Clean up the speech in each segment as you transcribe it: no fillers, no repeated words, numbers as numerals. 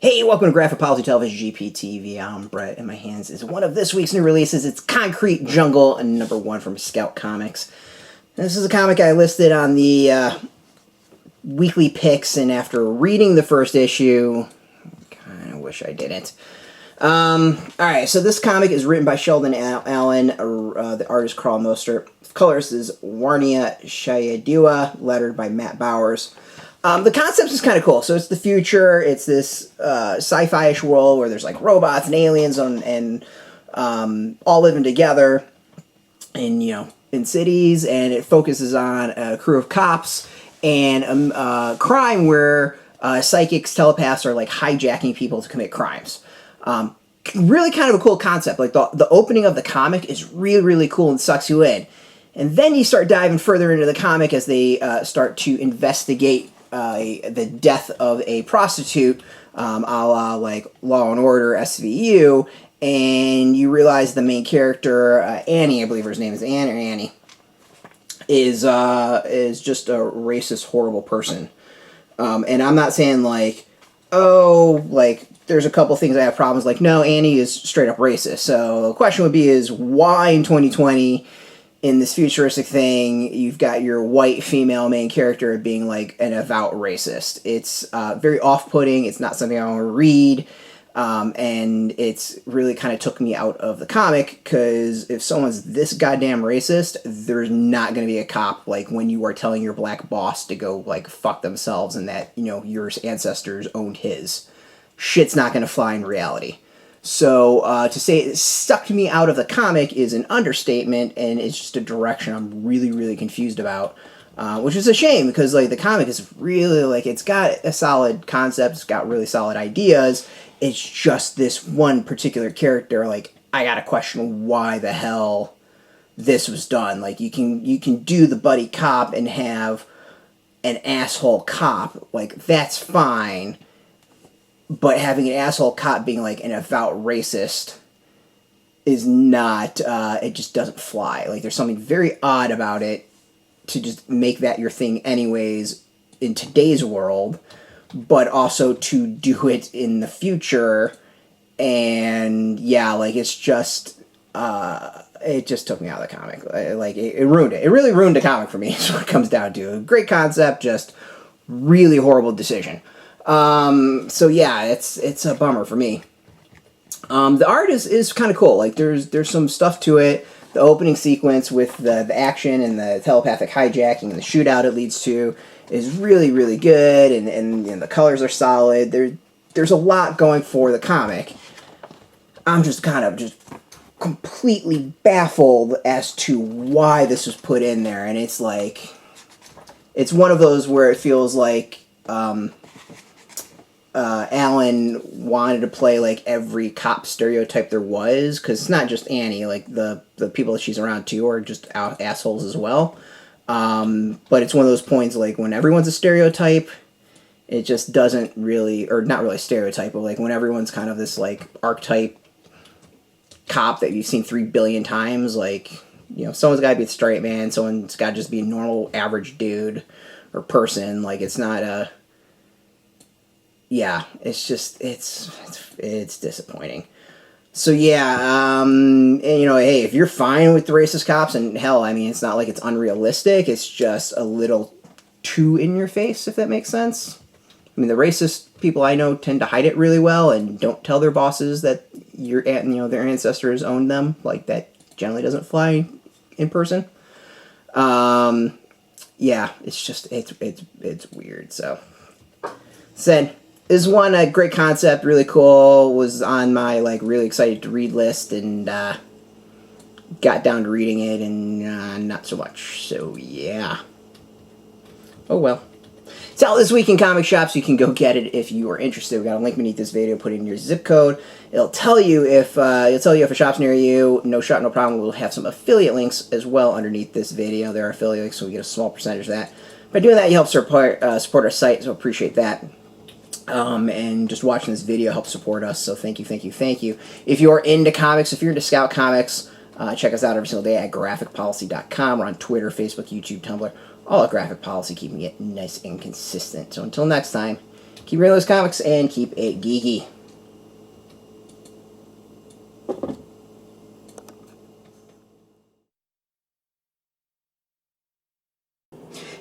Hey, welcome to Graphic Policy Television GPTV. I'm Brett. In my hands is one of this week's new releases. It's Concrete Jungle, and #1 from Scout Comics. This is a comic I listed on the weekly picks, and after reading the first issue, I kind of wish I didn't. Alright, so this comic is written by Sheldon Allen, the artist Karl Mostert. Colors is Warnia Sahadewa, lettered by Matt Bowers. The concept is kind of cool. So it's the future. It's this sci-fi-ish world where there's like robots and aliens and all living together in cities, and it focuses on a crew of cops and a crime where psychics, telepaths are like hijacking people to commit crimes. Really kind of a cool concept. Like the opening of the comic is really cool and sucks you in. And then you start diving further into the comic as they start to investigate the death of a prostitute, a la like Law and Order SVU, and you realize the main character, Annie, I believe her name is Anne or Annie, is just a racist, horrible person. And I'm not saying like, oh, like there's a couple things I have problems. Like, no, Annie is straight up racist. So the question would be is why in 2020? In this futuristic thing, you've got your white female main character being like an avowed racist. It's very off-putting. It's not something I want to read. And it's really kind of took me out of the comic, because if someone's this goddamn racist, there's not going to be a cop like when you are telling your black boss to go like fuck themselves and that, you know, your ancestors owned his. Shit's not going to fly in reality. So to say it sucked me out of the comic is an understatement, and it's just a direction I'm really confused about, which is a shame, because like the comic is really like, it's got a solid concept, it's got really solid ideas. It's just this one particular character, like I gotta question why the hell this was done. Like you can do the buddy cop and have an asshole cop, like that's fine. But having an asshole cop being like an avowed racist is not, it just doesn't fly. Like there's something very odd about it to just make that your thing anyways in today's world, but also to do it in the future. And yeah, like it's just, it just took me out of the comic. Like it ruined it. It really ruined the comic for me is what it comes down to. A great concept, just really horrible decision. So yeah, it's a bummer for me. The art is kind of cool. Like there's some stuff to it. The opening sequence with the action and the telepathic hijacking and the shootout it leads to is really good, and the colors are solid. There's a lot going for the comic. I'm just kind of just completely baffled as to why this was put in there, and it's like, it's one of those where it feels like, Alan wanted to play like every cop stereotype there was, because it's not just Annie, like the people that she's around too are just assholes as well. But it's one of those points like when everyone's a stereotype, it just doesn't really, or not really a stereotype, but like when everyone's kind of this like archetype cop that you've seen 3 billion times, like, you know, someone's got to be the straight man, someone's got to just be a normal average dude or person. Like it's not a, yeah, it's just, it's disappointing. So yeah, and, you know, hey, if you're fine with the racist cops, and hell, I mean, it's not like it's unrealistic, it's just a little too in your face, if that makes sense. I mean, the racist people I know tend to hide it really well and don't tell their bosses that their ancestors owned them. Like that generally doesn't fly in person. Yeah, it's just, it's weird. So said, this one, a great concept, really cool, was on my, like, really excited to read list, and, got down to reading it, and, not so much, so, yeah. Oh, well. It's out this week in comic shops. You can go get it if you are interested. We got a link beneath this video. Put in your zip code. It'll tell you if a shop's near you. No shop, no problem. We'll have some affiliate links as well underneath this video. There are affiliate links, so we get a small percentage of that. By doing that, you help support our site, so appreciate that. And just watching this video helps support us, so thank you. If you are into comics, if you're into Scout Comics, check us out every single day at graphicpolicy.com. We're on Twitter, Facebook, YouTube, Tumblr, all at Graphic Policy, keeping it nice and consistent. So until next time, Keep reading those comics and keep it geeky.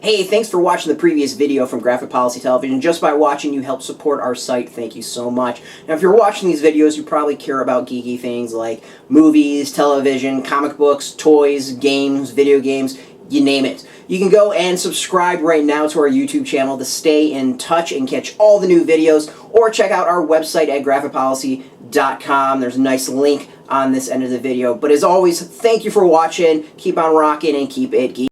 Hey, thanks for watching the previous video from Graphic Policy Television. Just by watching, you help support our site. Thank you so much. Now, if you're watching these videos, you probably care about geeky things like movies, television, comic books, toys, games, video games, you name it. You can go and subscribe right now to our YouTube channel to stay in touch and catch all the new videos, or check out our website at graphicpolicy.com. There's a nice link on this end of the video. But as always, thank you for watching. Keep on rocking and keep it geeky.